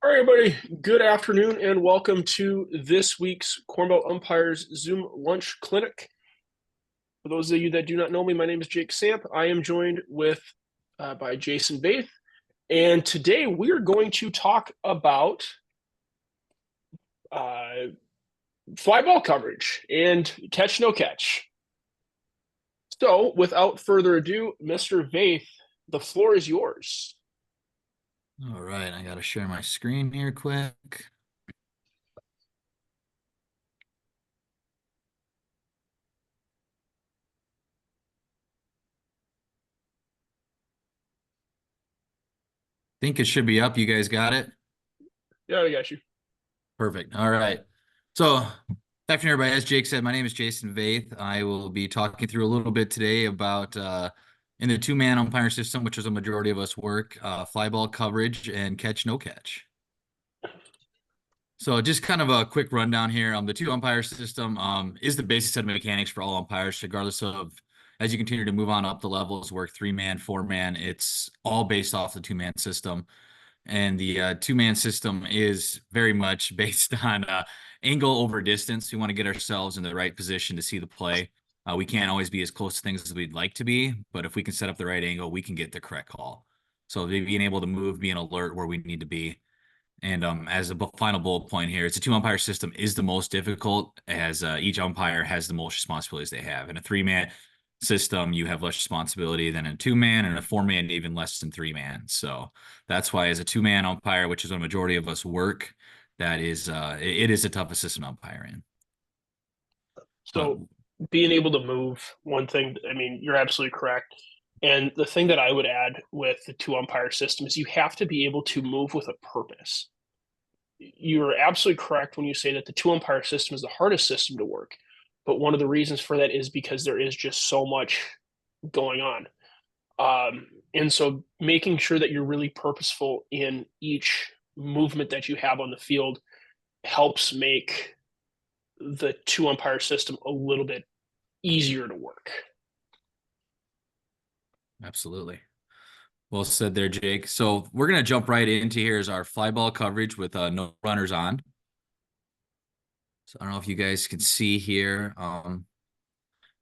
All right, everybody. Good afternoon, and welcome to this week's Corn Belt Umpires Zoom Lunch Clinic. For those of you that do not know me, my name is Jake Samp. I am joined by Jason Baith, and today we are going to talk about fly ball coverage and catch no catch. So, without further ado, Mr. Baith, the floor is yours. All right, I got to share my screen here quick. Think it should be up. You guys got it? Yeah, I got you. Perfect. All right. So, afternoon, everybody. As Jake said, my name is Jason Vaith. I will be talking through a little bit today about in the two-man umpire system, which is a majority of us work, fly ball coverage and catch no catch. So just kind of a quick rundown here. The two umpire system is the basic set of mechanics for all umpires, regardless of as you continue to move on up the levels, work three-man, four-man. It's all based off the two-man system. And the two-man system is very much based on angle over distance. We want to get ourselves in the right position to see the play. We can't always be as close to things as we'd like to be, but if we can set up the right angle, we can get the correct call. So being able to move, being alert where we need to be. And as a final bullet point here, it's a two-umpire system is the most difficult as each umpire has the most responsibilities they have. In a three-man system, you have less responsibility than a two-man, and a four-man even less than three-man. So that's why as a two-man umpire, which is what a majority of us work, that is it is the toughest system to umpire in. But So being able to move, one thing, I mean, you're absolutely correct. And the thing that I would add with the two umpire system is you have to be able to move with a purpose. You're absolutely correct when you say that the two umpire system is the hardest system to work. But one of the reasons for that is because there is just so much going on. And so making sure that you're really purposeful in each movement that you have on the field helps make the two umpire system a little bit easier to work. absolutely. Well said there, Jake. So we're going to jump right into here is our fly ball coverage with no runners on. So I don't know if you guys can see here.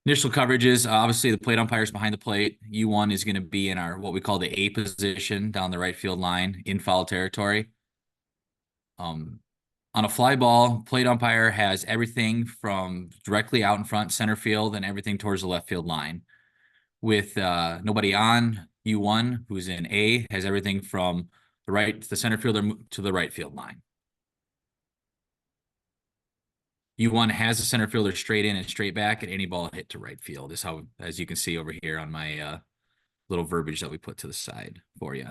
Initial coverages, obviously the plate umpires behind the plate. U1 is going to be in our what we call the A position down the right field line in foul territory. On a fly ball, plate umpire has everything from directly out in front center field and everything towards the left field line. With nobody on, U1, who's in A, has everything from the center fielder to the right field line. U1 has a center fielder straight in and straight back, and any ball hit to right field is how, as you can see over here on my little verbiage that we put to the side for you.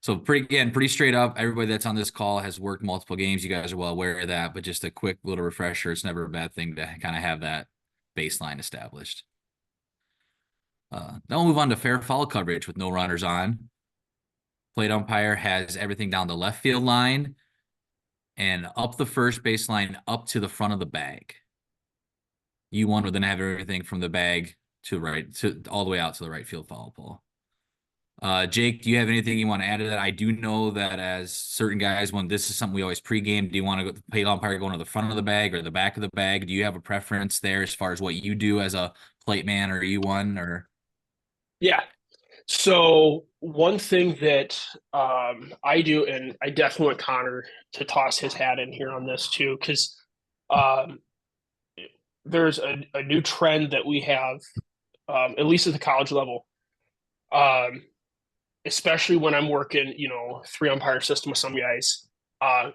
So pretty straight up. Everybody that's on this call has worked multiple games. You guys are well aware of that, but just a quick little refresher. It's never a bad thing to kind of have that baseline established. Then we'll move on to fair foul coverage with no runners on. Plate umpire has everything down the left field line and up the first baseline up to the front of the bag. U1 would then have everything from the bag to all the way out to the right field foul pole. Jake, do you have anything you want to add to that? I do know that as certain guys, when this is something we always pregame, do you want to go the plate umpire going to the front of the bag or the back of the bag? Do you have a preference there as far as what you do as a plate man or U1 or? Yeah. So one thing that I do, and I definitely want Connor to toss his hat in here on this too, because um, there's a new trend that we have, at least at the college level, um, especially when I'm working, three umpire system with some guys.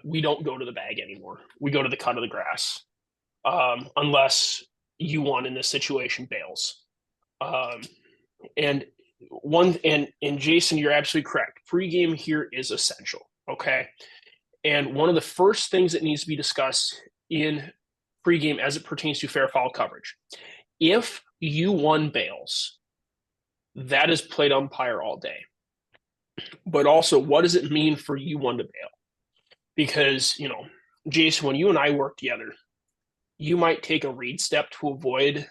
We don't go to the bag anymore. We go to the cut of the grass, unless U1 in this situation bails. Um, and and Jason, you're absolutely correct. Pregame here is essential. Okay. And one of the first things that needs to be discussed in pregame as it pertains to fair foul coverage, if U1 bails, that is plate umpire all day. But also, what does it mean for U1 to bail? Because, Jason, when you and I work together, you might take a read step to avoid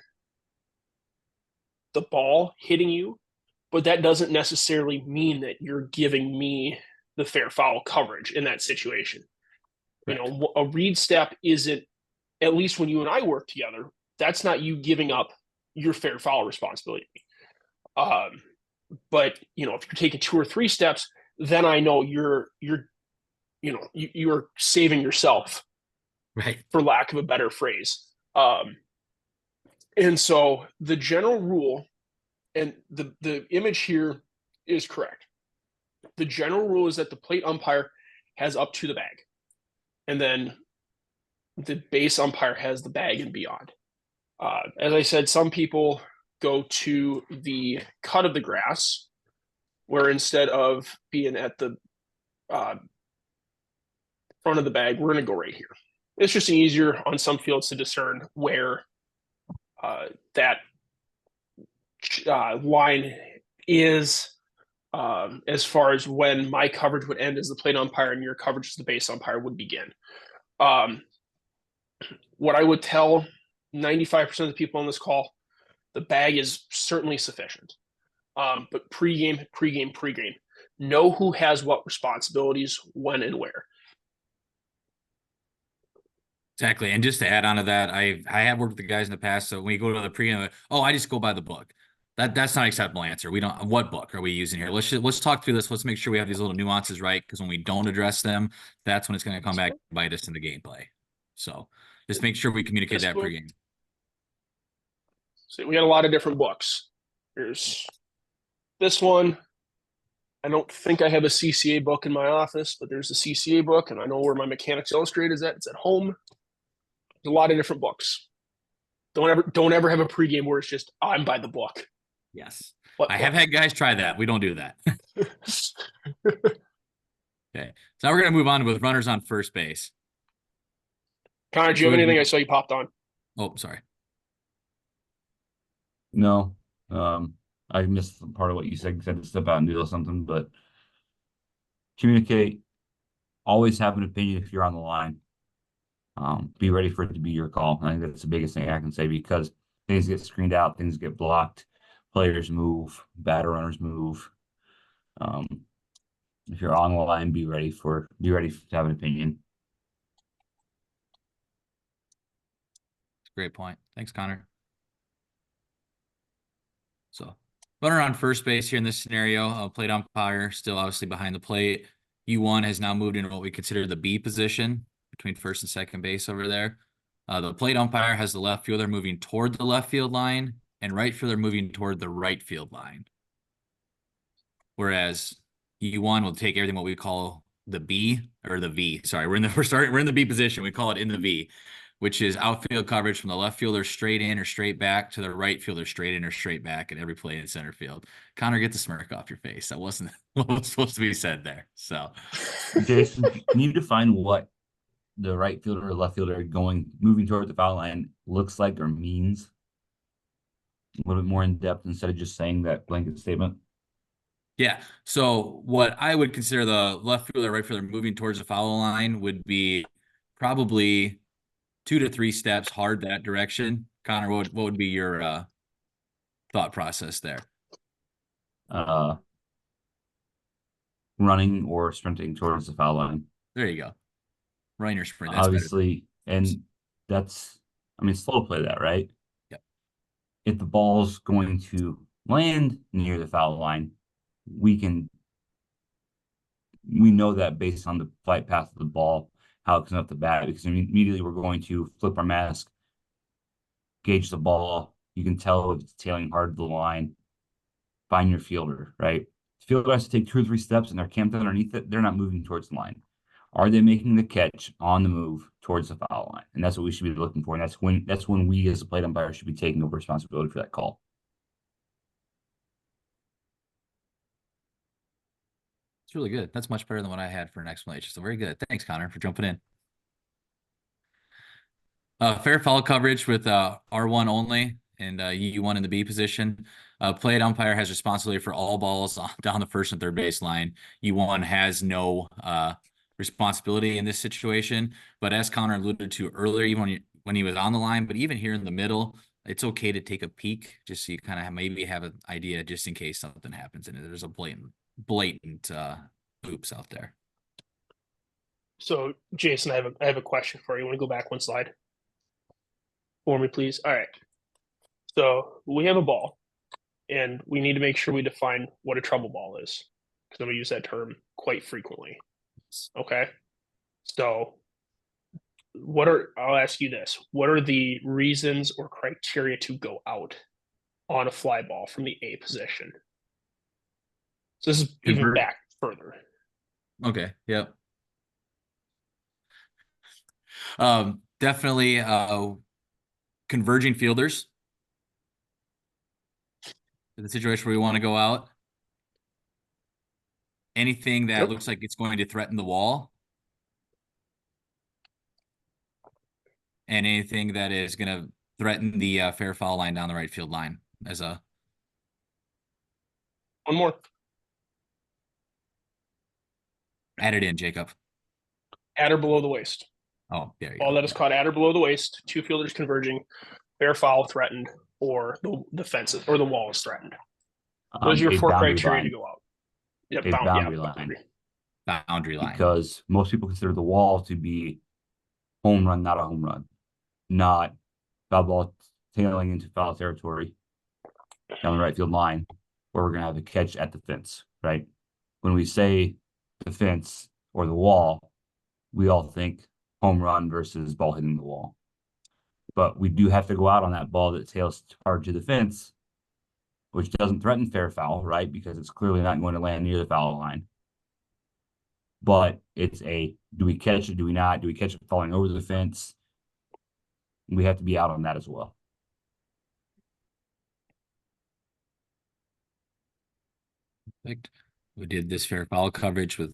the ball hitting you, but that doesn't necessarily mean that you're giving me the fair foul coverage in that situation. Correct. A read step isn't, at least when you and I work together, that's not you giving up your fair foul responsibility. Um, but if you're taking 2 or 3 steps, then I know you're saving yourself, Right. for lack of a better phrase. And so the general rule, and the image here is correct. The general rule is that the plate umpire has up to the bag, and then the base umpire has the bag and beyond. As I said, some people go to the cut of the grass, where instead of being at the uh, front of the bag, we're going to go right here. It's just easier on some fields to discern where that line is, as far as when my coverage would end as the plate umpire and your coverage as the base umpire would begin. Um, what I would tell 95% of the people on this call, the bag is certainly sufficient. But pregame, pregame, pregame. Know who has what responsibilities, when and where. Exactly. And just to add on to that, I have worked with the guys in the past. So when you go to the pregame, oh, I just go by the book. That's not an acceptable answer. We don't. What book are we using here? Let's talk through this. Let's make sure we have these little nuances right, because when we don't address them, that's when it's going to come back and bite us in the gameplay. So just make sure we communicate that pregame. So we got a lot of different books. There's this one. I don't think I have a CCA book in my office, but there's a CCA book, and I know where my Mechanics Illustrated is at. It's at home. There's a lot of different books. Don't ever have a pregame where it's just I'm by the book. Yes. I have had guys try that. We don't do that. Okay. So now we're going to move on with runners on first base. Connor, do you have anything? I saw you popped on. Oh, sorry. No. I missed part of what you said because I had to step out and do something, but communicate. Always have an opinion if you're on the line. Be ready for it to be your call. I think that's the biggest thing I can say, because things get screened out, things get blocked, players move, batter runners move. If you're on the line, be ready to have an opinion. Great point. Thanks, Connor. So runner on first base here in this scenario, plate umpire still obviously behind the plate. U1 has now moved into what we consider the B position between first and second base over there. The plate umpire has the left fielder moving toward the left field line and right fielder moving toward the right field line. Whereas U1 will take everything what we call the B or the V. Sorry, we're in the B position. We call it in the V, which is outfield coverage from the left fielder straight in or straight back to the right fielder straight in or straight back at every play in center field. Connor, get the smirk off your face. That wasn't what was supposed to be said there. So, Jason, can you define what the right fielder or left fielder moving toward the foul line looks like or means a little bit more in depth instead of just saying that blanket statement? Yeah. So what I would consider the left fielder, right fielder moving towards the foul line would be probably 2 to 3 steps hard that direction. Connor, what would be your thought process there? Running or sprinting towards the foul line. There you go. Running or sprint. That's obviously better. And that's, slow play that, right? Yep. If the ball's going to land near the foul line, we know that based on the flight path of the ball, how it comes up the bat, because immediately we're going to flip our mask, gauge the ball. You can tell if it's tailing hard to the line. Find your fielder, right? The fielder has to take 2 or 3 steps and they're camped underneath it. They're not moving towards the line. Are they making the catch on the move towards the foul line? And that's what we should be looking for. And that's when we as a plate umpire should be taking over responsibility for that call. It's really good. That's much better than what I had for an explanation. So very good. Thanks, Connor, for jumping in. Fair foul coverage with R1 only and U1 in the B position. Plate umpire has responsibility for all balls down the first and third base line. U1 has no responsibility in this situation. But as Connor alluded to earlier, even when he was on the line, but even here in the middle, it's okay to take a peek just so you kind of maybe have an idea just in case something happens and there's a blatant hoops out there. So, Jason, I have a question for you. Want to go back one slide for me, please? All right. So we have a ball, and we need to make sure we define what a trouble ball is, because I'm going to use that term quite frequently. Okay. So I'll ask you this. What are the reasons or criteria to go out on a fly ball from the A position? So this is even back further. Okay. Yep. Definitely converging fielders. In the situation where we want to go out. Anything that looks like it's going to threaten the wall. And anything that is going to threaten the fair foul line down the right field line as a. One more. Add it in, Jacob. At or below the waist. Oh, there you All go. that is caught at or below the waist, two fielders converging, fair foul threatened, or the fence or the wall is threatened. Those are your four criteria to go out. Yep, boundary line. Boundary line. Because most people consider the wall to be home run, not a home run. Not foul ball tailing into foul territory down the right field line, where we're going to have a catch at the fence, right? When we say the fence or the wall, we all think home run versus ball hitting the wall. But we do have to go out on that ball that tails hard to the fence, which doesn't threaten fair foul, right? Because it's clearly not going to land near the foul line. But it's do we catch it? Do we not? Do we catch it falling over the fence? We have to be out on that as well. Perfect. We did this fair foul coverage with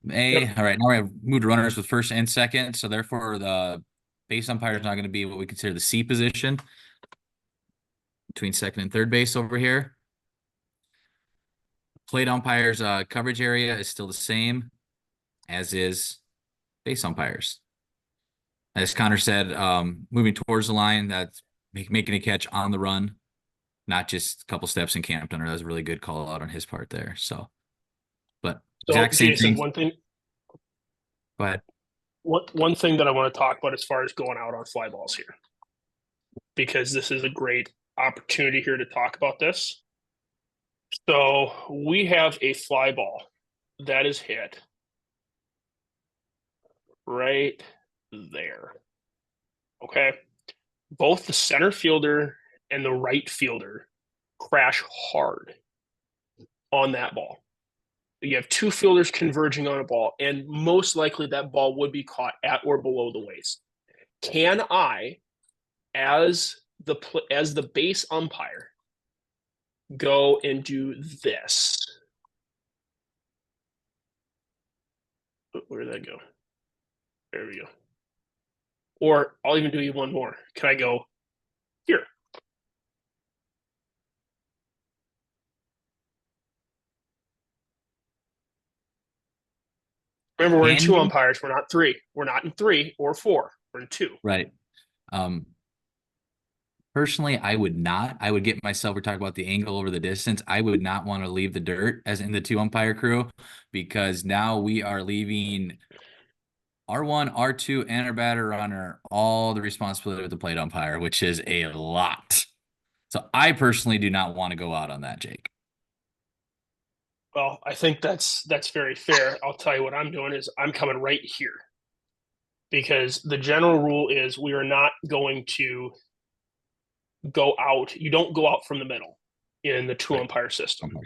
A. All right, now we have moved runners with first and second. So therefore, the base umpire is not going to be what we consider the C position between second and third base over here. Plate umpire's coverage area is still the same, as is base umpires. As Connor said, moving towards the line, that's making a catch on the run, not just a couple steps in camp under. That was a really good call out on his part there. So, but exact same Jason, thing. one thing. Go ahead. One thing that I want to talk about as far as going out on fly balls here, because this is a great opportunity here to talk about this. So we have a fly ball that is hit right there. Okay. Both the center fielder and the right fielder crash hard on that ball. You have two fielders converging on a ball, and most likely that ball would be caught at or below the waist. Can I, as the base umpire, go and do this? Where did that go? There we go. Or I'll even do you one more. Can I go here? Remember, we're in two umpires. We're not three. We're not in 3 or 4. We're in 2. Right. Personally, I would not. I would get myself, we're talking about the angle over the distance. I would not want to leave the dirt as in the 2 umpire crew, because now we are leaving R1, R2, and our batter runner all the responsibility with the plate umpire, which is a lot. So I personally do not want to go out on that, Jake. Well, I think that's very fair. I'll tell you what I'm doing is I'm coming right here, because the general rule is we are not going to go out. You don't go out from the middle in the 2 umpire system.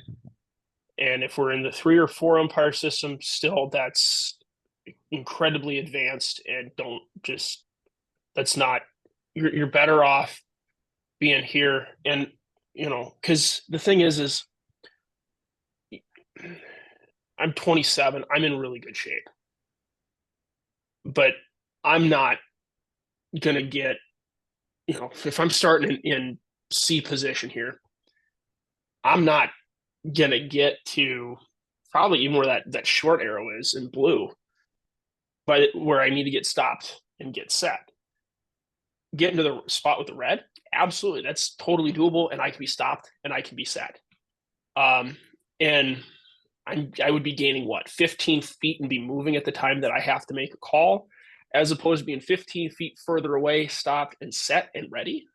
And if we're in the 3 or 4 umpire system, still that's incredibly advanced, and that's not, you're better off being here. And, because the thing is I'm 27. I'm in really good shape, but I'm not going to get, if I'm starting in C position here, I'm not going to get to probably even where that short arrow is in blue, but where I need to get stopped and get set. Get into the spot with the red, absolutely, that's totally doable, and I can be stopped and I can be set. And I would be gaining what, 15 feet and be moving at the time that I have to make a call, as opposed to being 15 feet further away, stopped and set and ready.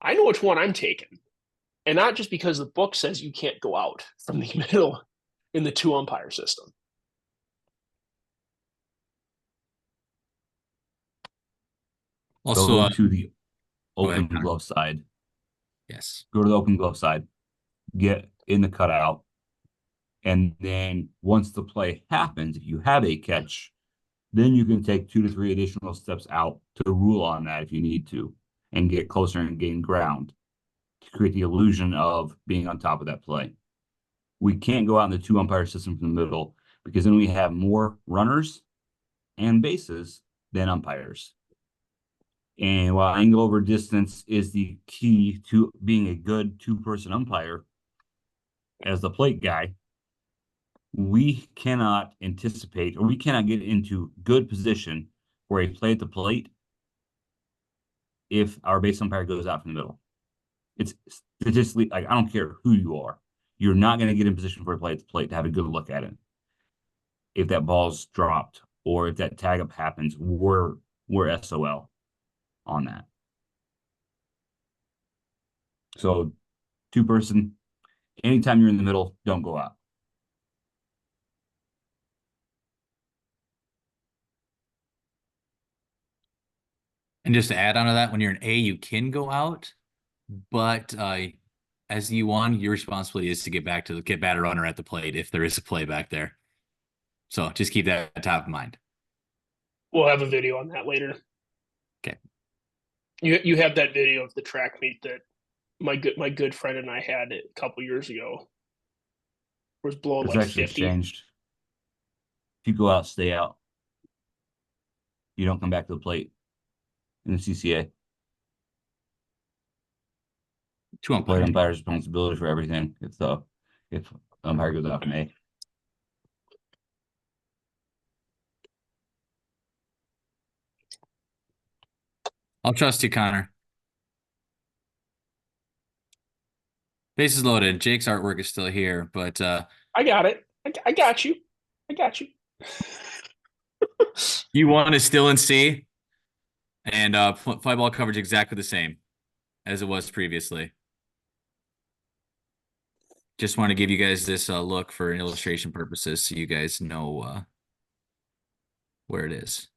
I know which one I'm taking. And not just because the book says you can't go out from the middle in the two umpire system. Also, Go to the go ahead, open Connor. glove side. Yes. Go to the open glove side. Get in the cutout. And then once the play happens, if you have a catch, then you can take 2 to 3 additional steps out to rule on that if you need to and get closer and gain ground to create the illusion of being on top of that play. We can't go out in the two umpire system from the middle because then we have more runners and bases than umpires. And while angle over distance is the key to being a good two-person umpire, as the plate guy, we cannot anticipate or we cannot get into good position for a play at the plate if our base umpire goes out from the middle. It's statistically, like, I don't care who you are, you're not going to get in position for a play at the plate to have a good look at it. If that ball's dropped or if that tag up happens, we're SOL on that. So, two person, anytime you're in the middle, don't go out. And just to add on to that, when you're an A, you can go out, but as E1, your responsibility is to get batter runner at the plate if there is a play back there. So just keep that top of mind. We'll have a video on that later. Okay. You have that video of the track meet that my good friend and I had a couple years ago. Was blowing It's like actually 50. changed. If you go out, stay out. You don't come back to the plate in the CCA. Two The plate umpires. umpire's responsibility for everything if the umpire goes out from A. I'll trust you, Connor. Bases loaded. Jake's artwork is still here, but I got it. I got you. I got you. U1 is still in C, and fly ball coverage exactly the same as it was previously. Just want to give you guys this look for illustration purposes so you guys know where it is.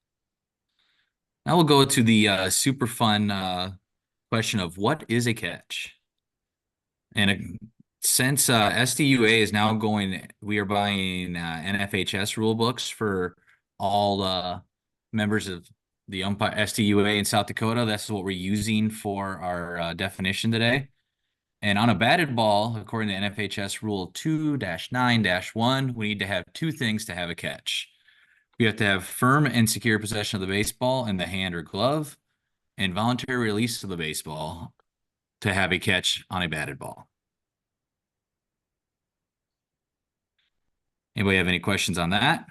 Now we'll go to the super fun question of what is a catch? And since SDUA is now going, we are buying NFHS rule books for all members of the umpire SDUA in South Dakota. That's what we're using for our definition today. And on a batted ball, according to NFHS Rule 2-9-1, we need to have two things to have a catch. We have to have firm and secure possession of the baseball in the hand or glove, and voluntary release of the baseball to have a catch on a batted ball. Anybody have any questions on that?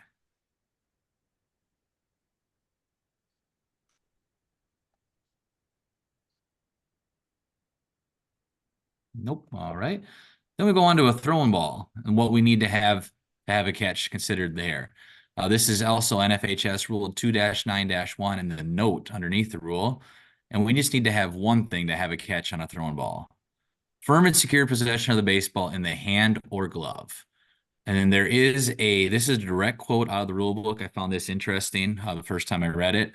Nope. All right. Then we go on to a throwing ball and what we need to have a catch considered there. This is also NFHS Rule 2-9-1 and the note underneath the rule. And we just need to have one thing to have a catch on a throwing ball. Firm and secure possession of the baseball in the hand or glove. And then this is a direct quote out of the rule book. I found this interesting the first time I read it.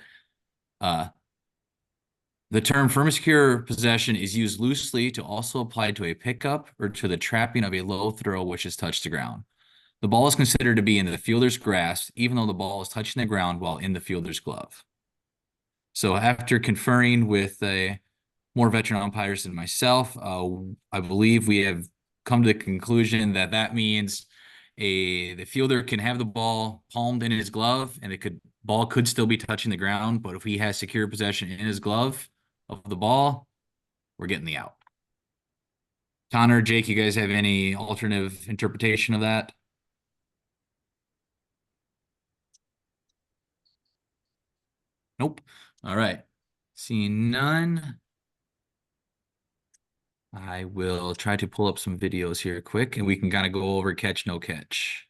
The term firm and secure possession is used loosely to also apply to a pickup or to the trapping of a low throw which has touched the ground. The ball is considered to be in the fielder's grasp, even though the ball is touching the ground while in the fielder's glove. So after conferring with more veteran umpires than myself, I believe we have come to the conclusion that that means the fielder can have the ball palmed in his glove and ball could still be touching the ground, but if he has secure possession in his glove of the ball, we're getting the out. Connor, Jake, you guys have any alternative interpretation of that? Nope. All right. Seeing none. I will try to pull up some videos here quick, and we can kind of go over catch, no catch.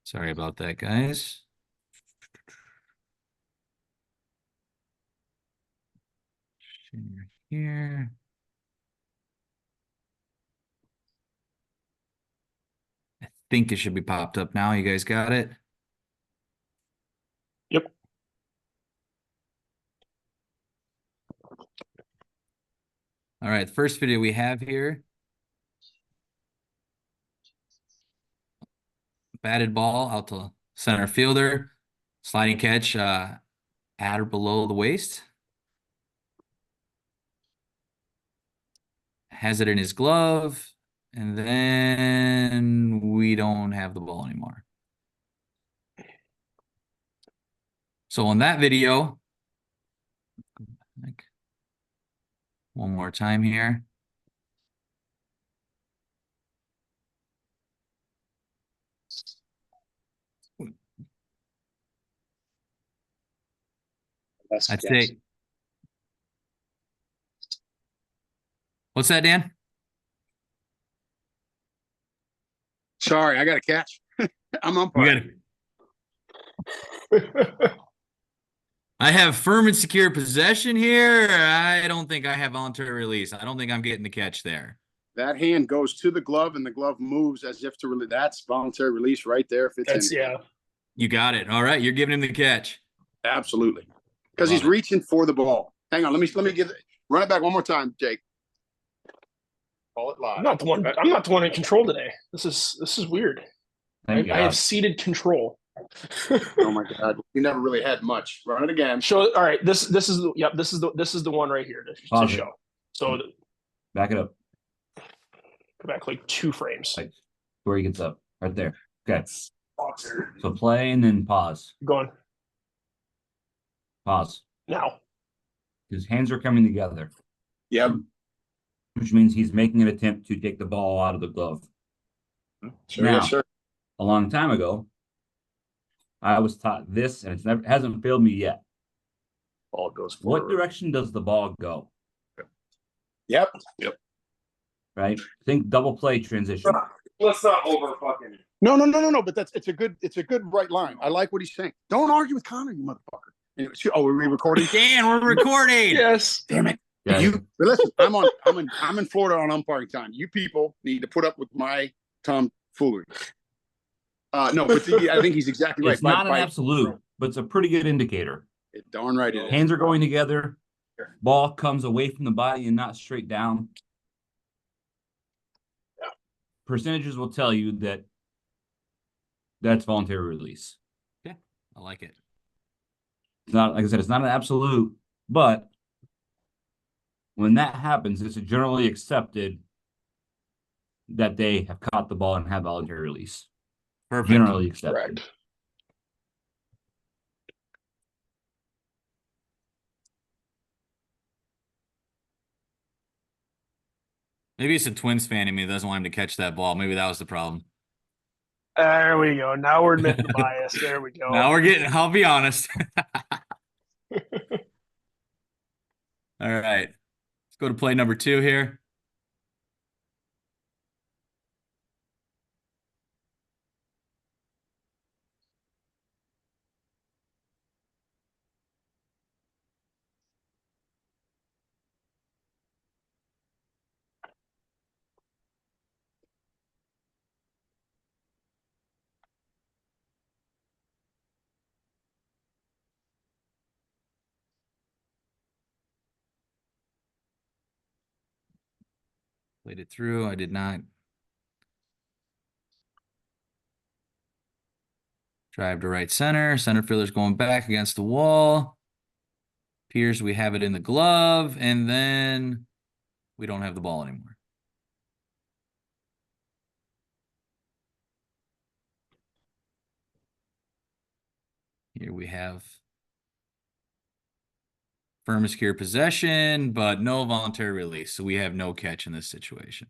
Sorry about that, guys. Share here. I think it should be popped up now. You guys got it? Yep. All right, the first video we have here. Batted ball out to center fielder. Sliding catch at or below the waist. Has it in his glove. And then we don't have the ball anymore. So on that video, one more time here. I'd say. What's that, Dan? Sorry, I got to catch. I'm umpiring. I have firm and secure possession here. I don't think I have voluntary release. I don't think I'm getting the catch there. That hand goes to the glove, and the glove moves as if to release. That's voluntary release right there. If it's in. Yeah. You got it. All right, you're giving him the catch. Absolutely, because he's reaching for the ball. Hang on, let me get it. Run it back one more time, Jake. Call it live. I'm not the one in control today. This is weird. I have ceded control. Oh my God, we never really had much. Run it again. Show. All right, this is the one right here to show. So back it up. Go back like 2 frames. Like where he gets up, right there. Okay. So play and then pause. Going. Pause. Now. His hands are coming together. Yep. Which means he's making an attempt to take the ball out of the glove. Sure, now, sure. A long time ago, I was taught this, and it hasn't failed me yet. Ball goes forward. What direction does the ball go? Yep. Right? Think double play transition. Let's not over fucking. No. But it's a good right line. I like what he's saying. Don't argue with Connor, you motherfucker. Oh, are we recording? Dan, we're recording. Yes. Damn it. Yeah. But listen, I'm in Florida on umpiring time. You people need to put up with my tomfoolery. No, but I think he's exactly right. It's not an absolute, but it's a pretty good indicator. Darn right it is. Hands are going together. Ball comes away from the body and not straight down. Yeah. Percentages will tell you that that's voluntary release. Yeah, I like it. It's not, like I said, it's not an absolute, but when that happens, it's generally accepted that they have caught the ball and have voluntary release. Perfect. Generally accepted. Correct. Maybe it's a Twins fan in me that doesn't want him to catch that ball. Maybe that was the problem. There we go. Now we're admitting the bias. There we go. Now we're getting, I'll be honest. All right. Let's go to play number 2 here. Played it through. I did not. Drive to right center. Center fielder's going back against the wall. Appears we have it in the glove, and then we don't have the ball anymore. Here we have firm and secure possession, but no voluntary release. So we have no catch in this situation.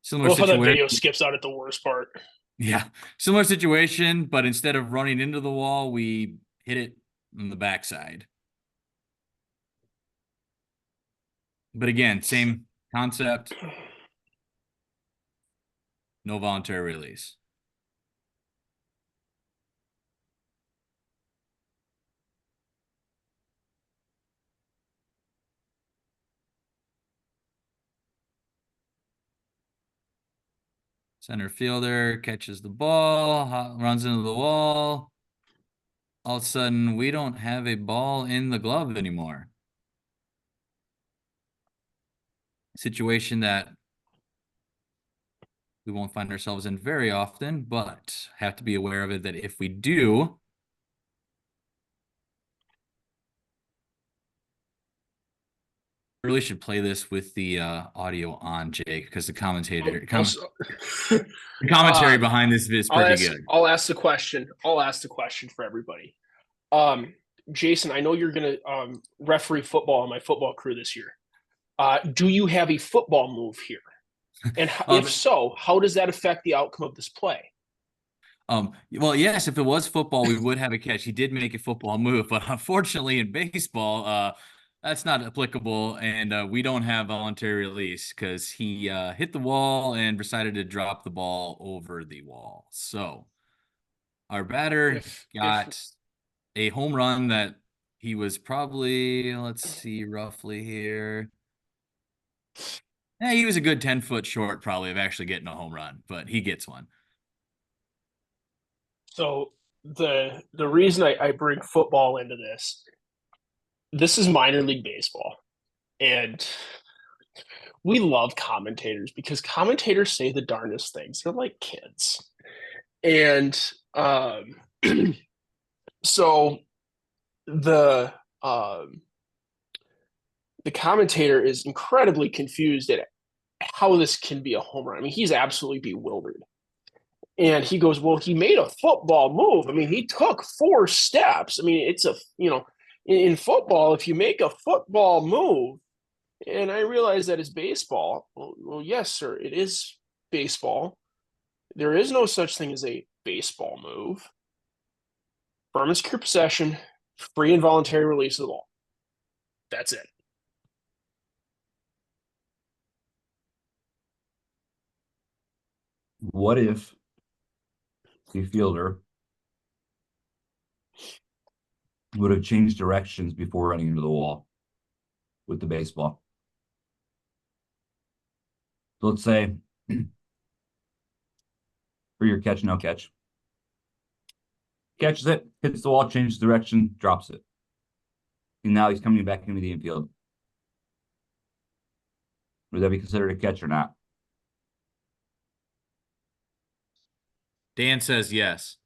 I Similar love how that situation. video skips out at the worst part. Yeah, similar situation, but instead of running into the wall, we hit it on the backside. But again, same concept. No voluntary release. Center fielder catches the ball, runs into the wall. All of a sudden, we don't have a ball in the glove anymore. Situation that we won't find ourselves in very often, but have to be aware of it that if we do, really should play this with the audio on, Jake, because the commentary behind this is pretty good. I'll ask the question. I'll ask the question for everybody. Jason, I know you're gonna referee football on my football crew this year. Do you have a football move here? And if so, how does that affect the outcome of this play? Well, yes, if it was football, we would have a catch. He did make a football move, but unfortunately in baseball, that's not applicable, and we don't have voluntary release because he hit the wall and decided to drop the ball over the wall. So our batter got a home run that he was probably, let's see, roughly here. Yeah, he was a good 10-foot short probably of actually getting a home run, but he gets one. So the reason I bring football into this is minor league baseball. And we love commentators because commentators say the darndest things. They're like kids. And so the commentator is incredibly confused at how this can be a home run. I mean, he's absolutely bewildered. And he goes, well, he made a football move. I mean, he took 4 steps. I mean, it's in football, if you make a football move, and I realize that is baseball. Well, yes, sir, it is baseball. There is no such thing as a baseball move. Firm and secure possession, free and voluntary release of the ball. That's it. What if the fielder would have changed directions before running into the wall with the baseball? So let's say for your catch, no catch. Catches it, hits the wall, changes direction, drops it. And now he's coming back into the infield. Would that be considered a catch or not? Dan says yes.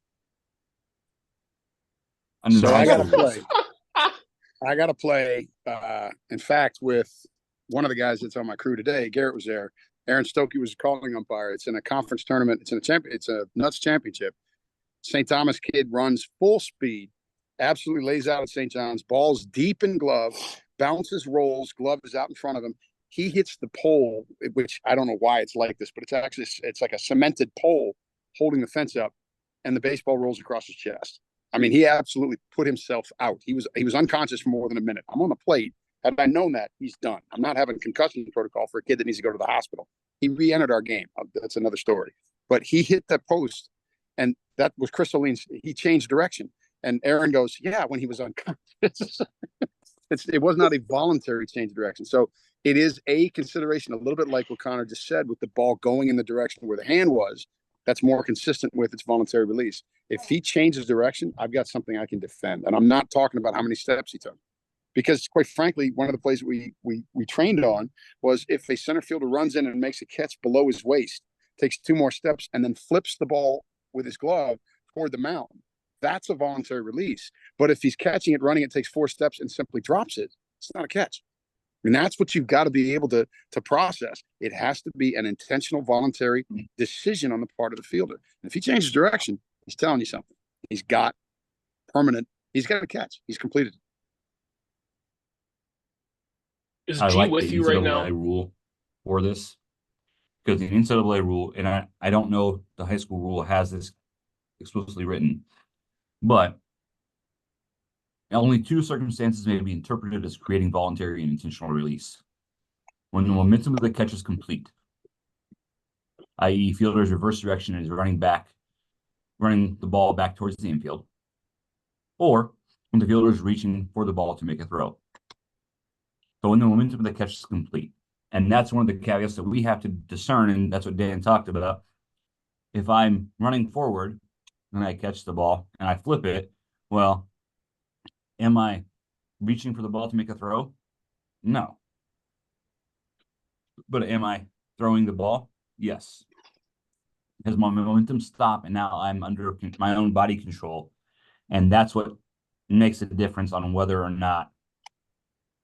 So I got to play. I got to play. In fact, with one of the guys that's on my crew today, Garrett was there. Aaron Stokey was calling umpire. It's in a conference tournament. It's a Nuts championship. St. Thomas kid runs full speed, absolutely lays out at St. John's. Ball's deep in glove, bounces, rolls. Glove is out in front of him. He hits the pole, which I don't know why it's like this, but it's like a cemented pole holding the fence up, and the baseball rolls across his chest. I mean, he absolutely put himself out. He was unconscious for more than a minute. I'm on the plate. Had I known that, he's done. I'm not having concussion protocol for a kid that needs to go to the hospital. He re-entered our game. That's another story. But he hit that post, and that was Crystaline's. He changed direction. And Aaron goes, yeah, when he was unconscious. it was not a voluntary change of direction. So it is a consideration, a little bit like what Connor just said, with the ball going in the direction where the hand was. That's more consistent with its voluntary release. If he changes direction, I've got something I can defend. And I'm not talking about how many steps he took. Because quite frankly, one of the plays we trained on was if a center fielder runs in and makes a catch below his waist, takes 2 more steps, and then flips the ball with his glove toward the mound, that's a voluntary release. But if he's catching it, running it, takes 4 steps and simply drops it, it's not a catch. And that's what you've got to be able to process. It has to be an intentional, voluntary decision on the part of the fielder. And if he changes direction, he's telling you something. He's got a catch. He's completed it. Is I G like with the you right NCAA now? rule for this, because the NCAA rule, and I don't know if the high school rule has this explicitly written, but only 2 circumstances may be interpreted as creating voluntary and intentional release. When the momentum of the catch is complete, i.e. fielder's reverse direction is running the ball back towards the infield, or when the fielder is reaching for the ball to make a throw. So when the momentum of the catch is complete. And that's one of the caveats that we have to discern, and that's what Dan talked about. If I'm running forward and I catch the ball and I flip it, well, am I reaching for the ball to make a throw? No. But am I throwing the ball? Yes. Has my momentum stopped, and now I'm under my own body control. And that's what makes a difference on whether or not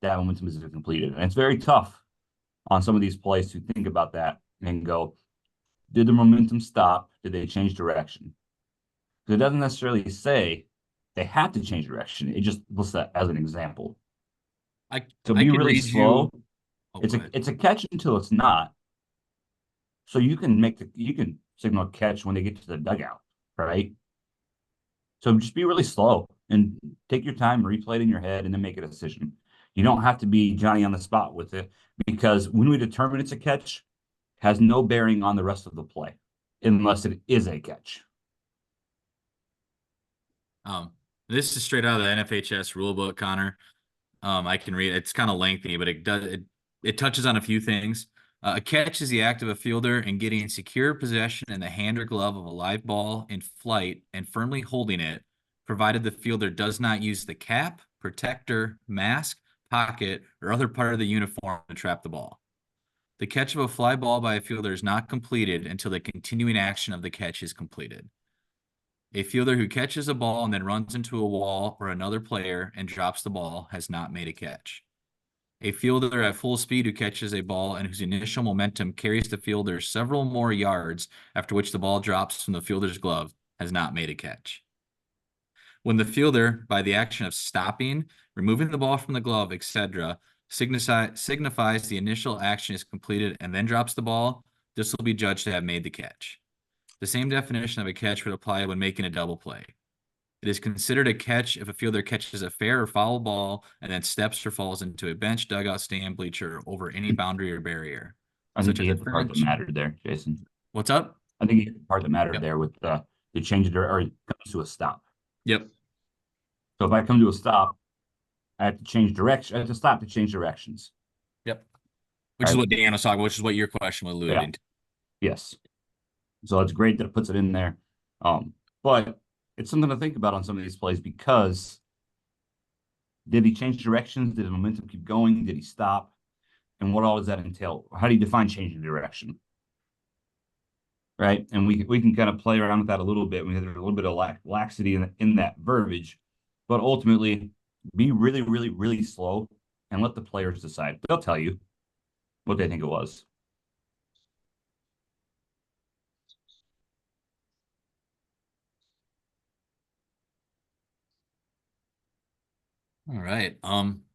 that momentum is completed. And it's very tough on some of these plays to think about that and go, did the momentum stop? Did they change direction? Because it doesn't necessarily say they have to change direction. It just lists that as an example. So be really slow. It's a catch until it's not. So you can signal a catch when they get to the dugout, right? So just be really slow and take your time, replay it in your head, and then make a decision. You don't have to be Johnny on the spot with it, because when we determine it's a catch, it has no bearing on the rest of the play unless it is a catch. This is straight out of the NFHS rulebook, Connor. I can read. It's kind of lengthy, but it touches on a few things. A catch is the act of a fielder in getting secure possession in the hand or glove of a live ball in flight and firmly holding it, provided the fielder does not use the cap, protector, mask, pocket, or other part of the uniform to trap the ball. The catch of a fly ball by a fielder is not completed until the continuing action of the catch is completed. A fielder who catches a ball and then runs into a wall or another player and drops the ball has not made a catch. A fielder at full speed who catches a ball and whose initial momentum carries the fielder several more yards, after which the ball drops from the fielder's glove, has not made a catch. When the fielder, by the action of stopping, removing the ball from the glove, etc., signifies the initial action is completed and then drops the ball, this will be judged to have made the catch. The same definition of a catch would apply when making a double play. It is considered a catch if a fielder catches a fair or foul ball and then steps or falls into a bench, dugout, stand, bleacher, over any boundary or barrier. I think you hit the part that mattered there, Jason. What's up? I think you hit the part that mattered there with the change of or it comes to a stop. Yep. So if I come to a stop, I have to change direction. I have to stop to change directions. Yep. Which is what Dan was talking about, which is what your question was alluding to. Yes. So it's great that it puts it in there. But it's something to think about on some of these plays, because did he change directions? Did the momentum keep going? Did he stop? And what all does that entail? How do you define changing direction? Right? And we can kind of play around with that a little bit. There's a little bit of laxity in that verbiage. But ultimately, be really, really, really slow and let the players decide. They'll tell you what they think it was. All right.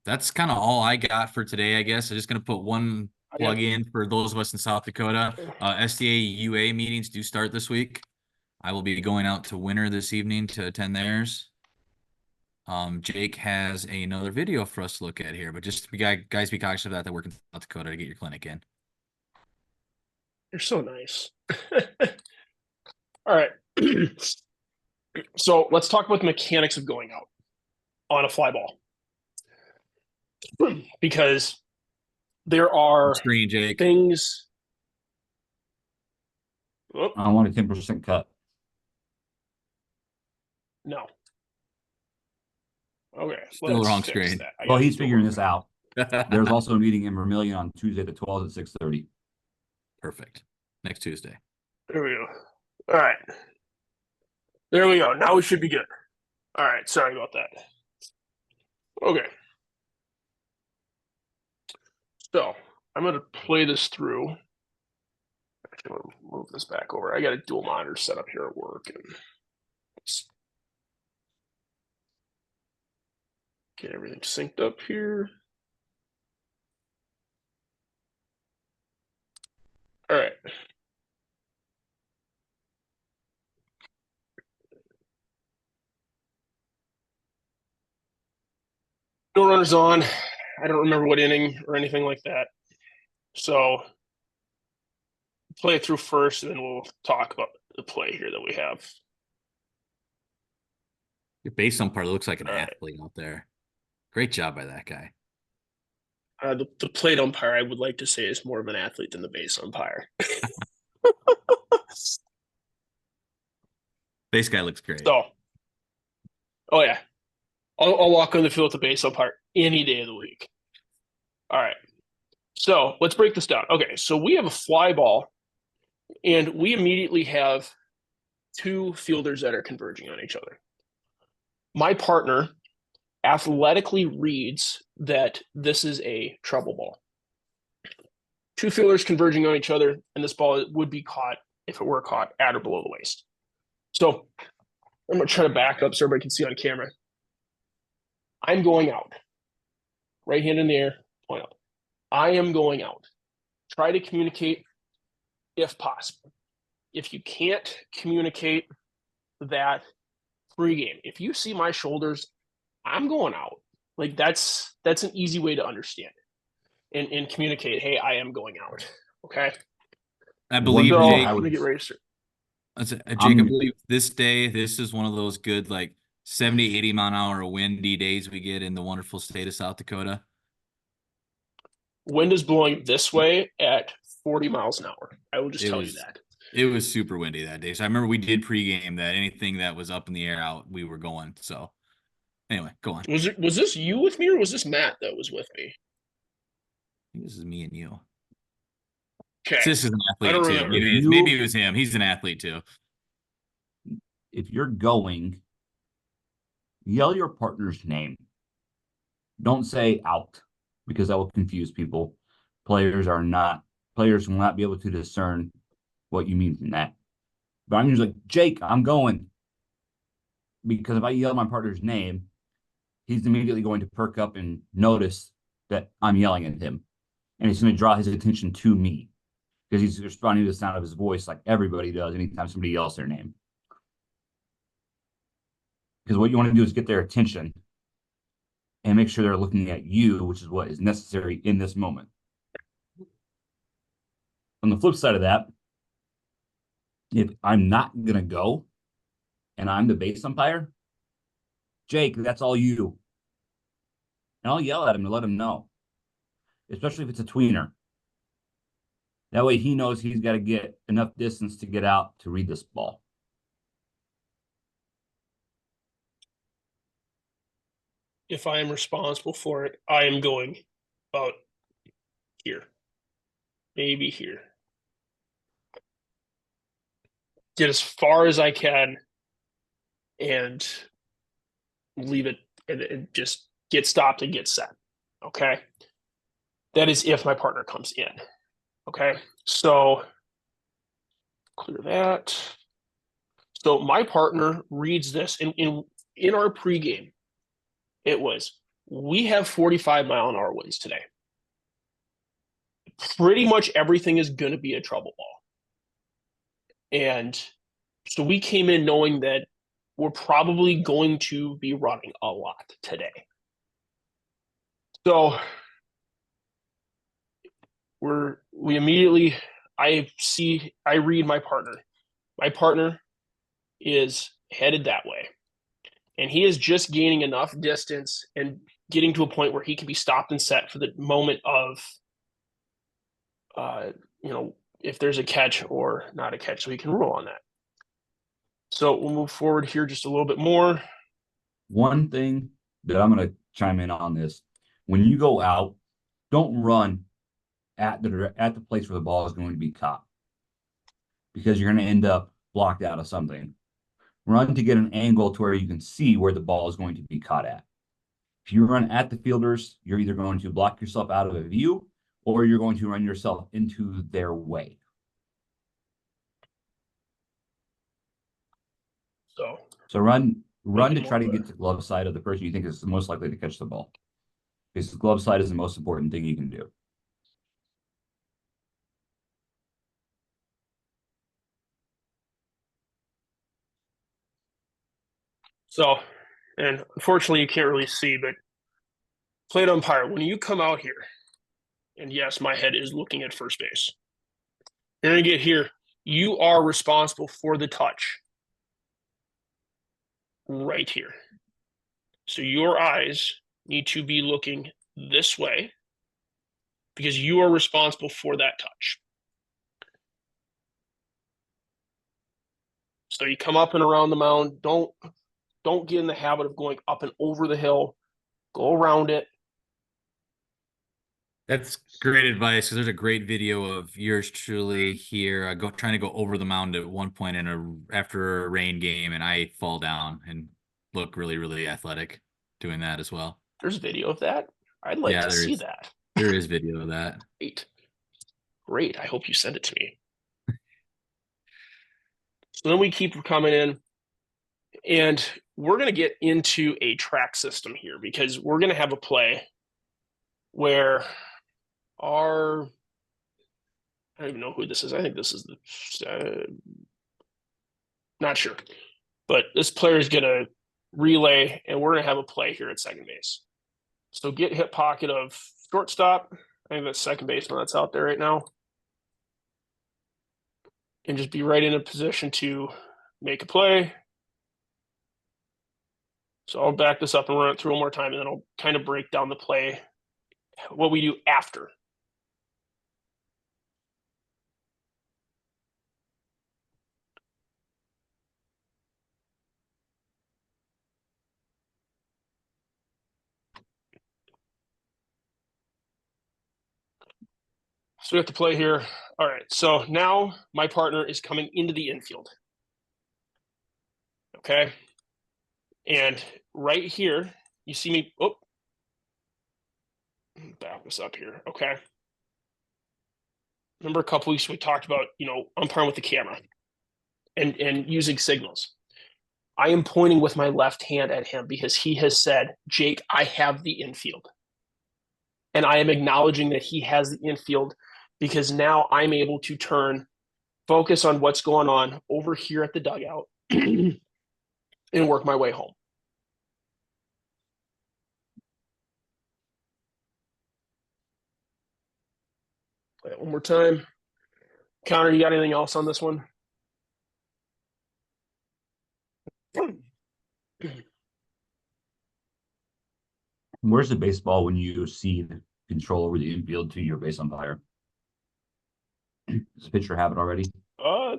That's kind of all I got for today, I guess. I'm just going to put one plug in for those of us in South Dakota. STA UA meetings do start this week. I will be going out to Winter this evening to attend theirs. Jake has another video for us to look at here, but just guys be cognizant of that work in South Dakota to get your clinic in. You're so nice. All right. So let's talk about the mechanics of going out on a fly ball. because there are Screen, Jake. things. Oh, I want a 10% cut. no. Okay. Still let's wrong fix screen. that. Well, he's still figuring work this on it. out. There's also a meeting in Vermillion on Tuesday the 12th at 6:30. Perfect. Next Tuesday. There we go. All right. There we go. Now we should be good. All right. Sorry about that. Okay. So I'm going to play this through. Actually, I'm going to move this back over. I got a dual monitor set up here at work. And let's get everything synced up here. All right. No runners on. I don't remember what inning or anything like that. So play it through first, and then we'll talk about the play here that we have. Your base umpire looks like an All right. athlete out there. Great job by that guy. The plate umpire, I would like to say, is more of an athlete than the base umpire. Base guy looks great. So, oh yeah, I'll walk on the field with the base umpire any day of the week. All right, so let's break this down. Okay, so we have a fly ball, and we immediately have two fielders that are converging on each other. My partner athletically reads that this is a trouble ball. Two fielders converging on each other, and this ball would be caught, if it were caught, at or below the waist. So I'm going to try to back up so everybody can see on camera. I'm going out. Right hand in the air, point out. I am going out. Try to communicate if possible. If you can't communicate that pregame, if you see my shoulders, I'm going out. Like that's an easy way to understand it and communicate, hey, I am going out. Okay. I believe, So Jake, I'm gonna get ready to start. Jake, I believe this is one of those good, like 70, 80 mile an hour windy days we get in the wonderful state of South Dakota. Wind is blowing this way at 40 miles an hour. I will just tell you that. It was super windy that day. So I remember we did pregame that anything that was up in the air out, we were going. So anyway, go on. Was this you with me, or was this Matt that was with me? I think this is me and you. Okay. This is an athlete I don't too. remember. Maybe it was him. He's an athlete too. If you're going, yell your partner's name. Don't say out, because that will confuse people. Players will not be able to discern what you mean from that. But I'm usually like, Jake, I'm going. Because if I yell my partner's name, he's immediately going to perk up and notice that I'm yelling at him. And he's going to draw his attention to me, because he's responding to the sound of his voice like everybody does anytime somebody yells their name. Because what you want to do is get their attention and make sure they're looking at you, which is what is necessary in this moment. On the flip side of that, if I'm not going to go and I'm the base umpire, Jake, that's all you. And I'll yell at him to let him know, especially if it's a tweener. That way he knows he's got to get enough distance to get out to read this ball. If I am responsible for it, I am going about here. Maybe here. Get as far as I can and leave it and just get stopped and get set. Okay. That is if my partner comes in. Okay. So clear that. So my partner reads this in our pregame. It was, we have 45 mile an hour winds today. Pretty much everything is going to be a trouble ball. And so we came in knowing that we're probably going to be running a lot today. So we immediately, I read my partner. My partner is headed that way. And he is just gaining enough distance and getting to a point where he can be stopped and set for the moment of, if there's a catch or not a catch, so he can rule on that. So we'll move forward here just a little bit more. One thing that I'm going to chime in on this, when you go out, don't run at the place where the ball is going to be caught, because you're going to end up blocked out of something. Run to get an angle to where you can see where the ball is going to be caught at. If you run at the fielders, you're either going to block yourself out of a view or you're going to run yourself into their way. So run to try to get to the glove side of the person you think is the most likely to catch the ball, because the glove side is the most important thing you can do. So, and unfortunately you can't really see, but plate umpire, when you come out here, and yes, my head is looking at first base, you're going to get here, you are responsible for the touch right here. So your eyes need to be looking this way because you are responsible for that touch. So you come up and around the mound. Don't get in the habit of going up and over the hill. Go around it. That's great advice, because there's a great video of yours truly here trying to go over the mound at one point after a rain game, and I fall down and look really, really athletic doing that as well. There's video of that. I'd like to see that. There is video of that. Great. I hope you send it to me. So then we keep coming in, and we're going to get into a track system here, because we're going to have a play where I don't even know who this is. I think this is not sure. But this player is going to relay, and we're going to have a play here at second base. So get hip pocket of shortstop. I think that's second baseman that's out there right now. And just be right in a position to make a play. So I'll back this up and run it through one more time, and then I'll kind of break down the play, what we do after. So we have to play here. All right, so now my partner is coming into the infield. Okay. And right here, you see me, back this up here. Okay. Remember a couple weeks we talked about, umpiring with the camera and using signals. I am pointing with my left hand at him because he has said, Jake, I have the infield. And I am acknowledging that he has the infield, because now I'm able to focus on what's going on over here at the dugout and work my way home. Play it one more time. Connor, you got anything else on this one? Where's the baseball when you cede control over the infield to your base umpire? Does the pitcher have it already? I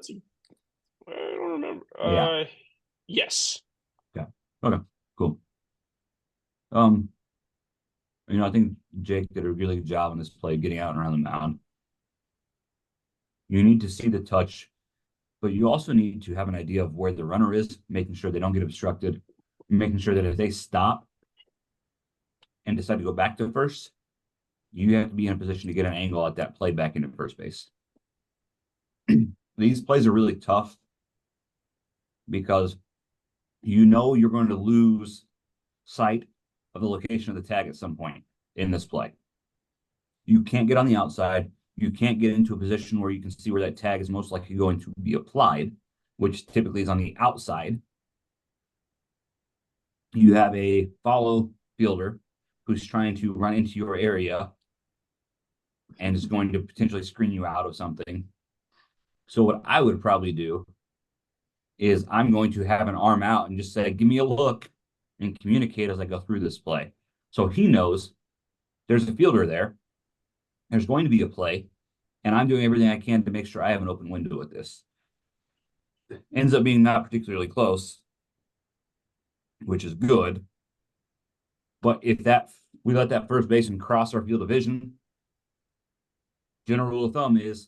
don't remember. Yeah. Yes. Yeah. Okay. Cool. I think Jake did a really good job on this play, getting out and around the mound. You need to see the touch, but you also need to have an idea of where the runner is, making sure they don't get obstructed, making sure that if they stop and decide to go back to first, you have to be in a position to get an angle at that play back into first base. These plays are really tough because you're going to lose sight of the location of the tag at some point in this play. You can't get on the outside. You can't get into a position where you can see where that tag is most likely going to be applied, which typically is on the outside. You have a follow fielder who's trying to run into your area and is going to potentially screen you out of something. So what I would probably do is I'm going to have an arm out and just say, give me a look, and communicate as I go through this play. So he knows there's a fielder there. There's going to be a play, and I'm doing everything I can to make sure I have an open window with this. Ends up being not particularly close, which is good. But if we let that first baseman cross our field of vision, general rule of thumb is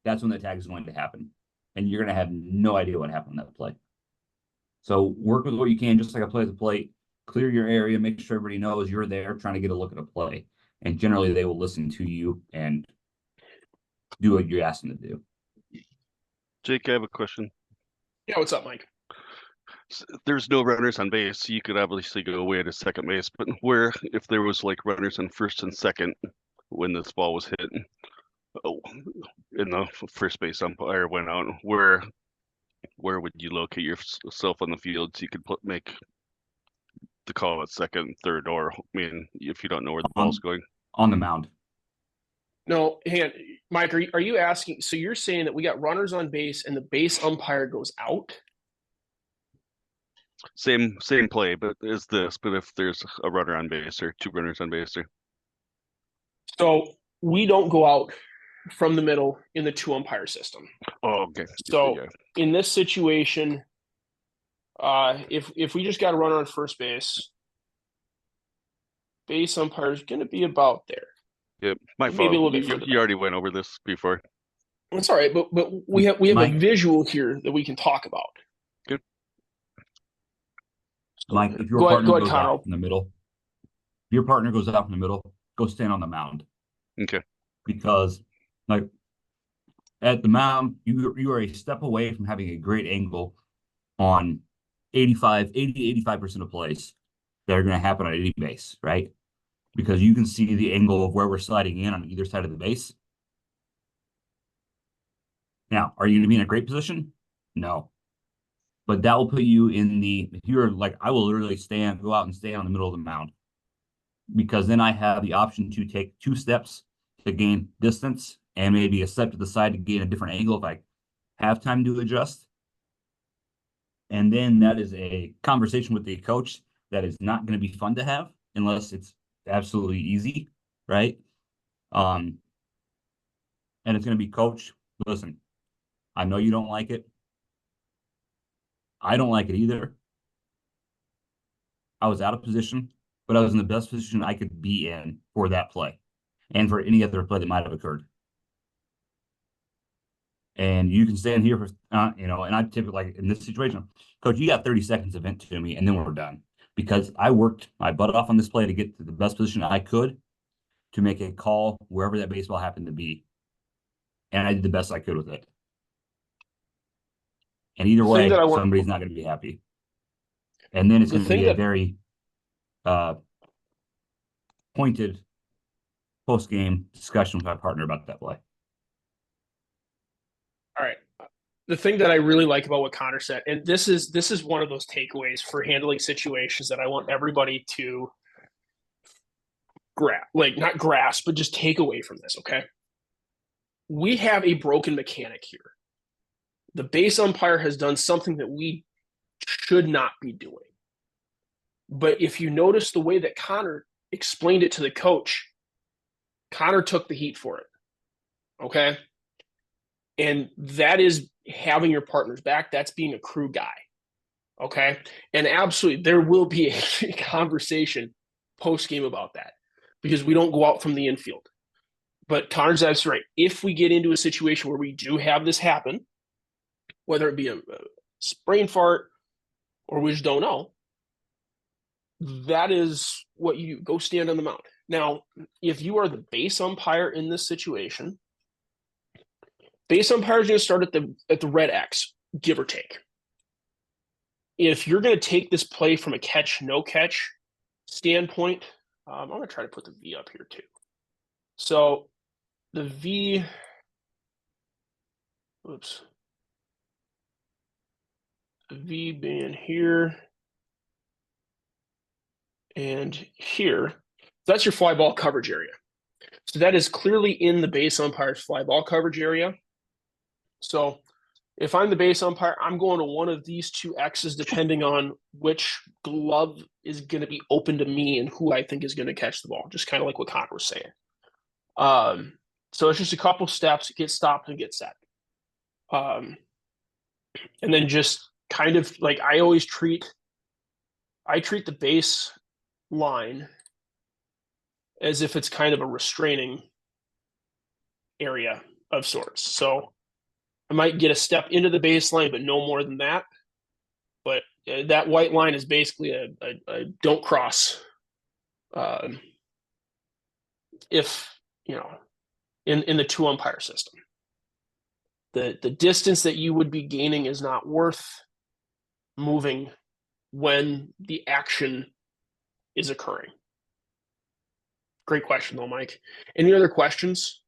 that's when the tag is going to happen. And you're going to have no idea what happened on that play. So work with what you can, just like a play at the plate. Clear your area, make sure everybody knows you're there trying to get a look at a play. And generally they will listen to you and do what you ask them to do. Jake, I have a question. Yeah, what's up, Mike? There's no runners on base, so you could obviously go away to second base, but where if there was like runners on first and second when this ball was hit, in the first base umpire went out, where would you locate yourself on the field so you could make the call at second, third, or I mean, if you don't know where the ball's going? On the mound. No, hang on. Mike, are you asking? So you're saying that we got runners on base and the base umpire goes out? Same play, but if there's a runner on base or two runners on base, or So we don't go out from the middle in the two umpire system. oh, okay. So Yeah. in this situation, if we just got a runner on first base, base umpire is going to be about there. Yep, my Maybe fault. a little bit further You already went over this before. It's all right, but we have Mike, a visual here that we can talk about. Good. Mike, if your Go ahead, partner goes Connor. out in the middle, if your partner goes out in the middle, go stand on the mound. Okay. Because like at the mound, you are a step away from having a great angle on 85% of plays that are going to happen on any base, right? Because you can see the angle of where we're sliding in on either side of the base. Now, are you going to be in a great position? No. But that will put you in if you're like, I will literally go out and stand on the middle of the mound. Because then I have the option to take 2 steps to gain distance and maybe a step to the side to gain a different angle if I have time to adjust. And then that is a conversation with the coach that is not going to be fun to have unless it's absolutely easy, right? And it's going to be, coach, listen, I know you don't like it. I don't like it either. I was out of position, but I was in the best position I could be in for that play and for any other play that might have occurred. And you can stand here for, and I typically, like in this situation, coach, you got 30 seconds to vent to me, and then we're done. Because I worked my butt off on this play to get to the best position I could to make a call wherever that baseball happened to be. And I did the best I could with it. And either way, somebody's not going to be happy. And then it's going to be a very pointed post-game discussion with my partner about that play. All right. The thing that I really like about what Connor said, and this is one of those takeaways for handling situations that I want everybody to not grasp, but just take away from this, okay? We have a broken mechanic here. The base umpire has done something that we should not be doing. But if you notice the way that Connor explained it to the coach, Connor took the heat for it, okay? And that is having your partner's back. That's being a crew guy, okay? And absolutely, there will be a conversation post-game about that because we don't go out from the infield. But Connor's absolutely right. If we get into a situation where we do have this happen, whether it be a brain fart or we just don't know, that is what you go stand on the mound. Now, if you are the base umpire in this situation, base umpire is going to start at the red X, give or take. If you're going to take this play from a catch, no catch standpoint, I'm going to try to put the V up here too. So the V, oops, the V being here and here. So that's your fly ball coverage area. So that is clearly in the base umpire's fly ball coverage area. So If I'm the base umpire, I'm going to one of these two X's depending on which glove is going to be open to me and who I think is going to catch the ball. Just kind of like what Connor was saying. So it's just a couple steps, get stopped and get set. And then just kind of like I treat the base line as if it's kind of a restraining area of sorts. So I might get a step into the baseline, but no more than that. But that white line is basically a don't cross. If you know, in the two umpire system, the distance that you would be gaining is not worth moving when the action is occurring. Great question, though, Mike. Any other questions?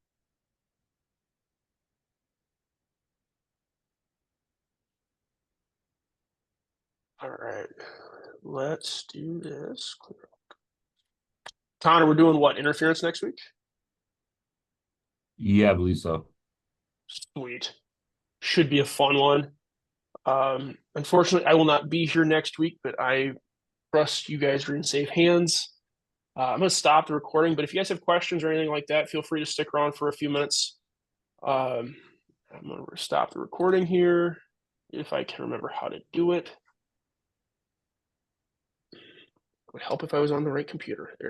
All right, let's do this. Connor, we're doing what? Interference next week? Yeah, I believe so. Sweet. Should be a fun one. Unfortunately, I will not be here next week, but I trust you guys are in safe hands. I'm going to stop the recording, but if you guys have questions or anything like that, feel free to stick around for a few minutes. I'm going to stop the recording here if I can remember how to do it. It would help if I was on the right computer. There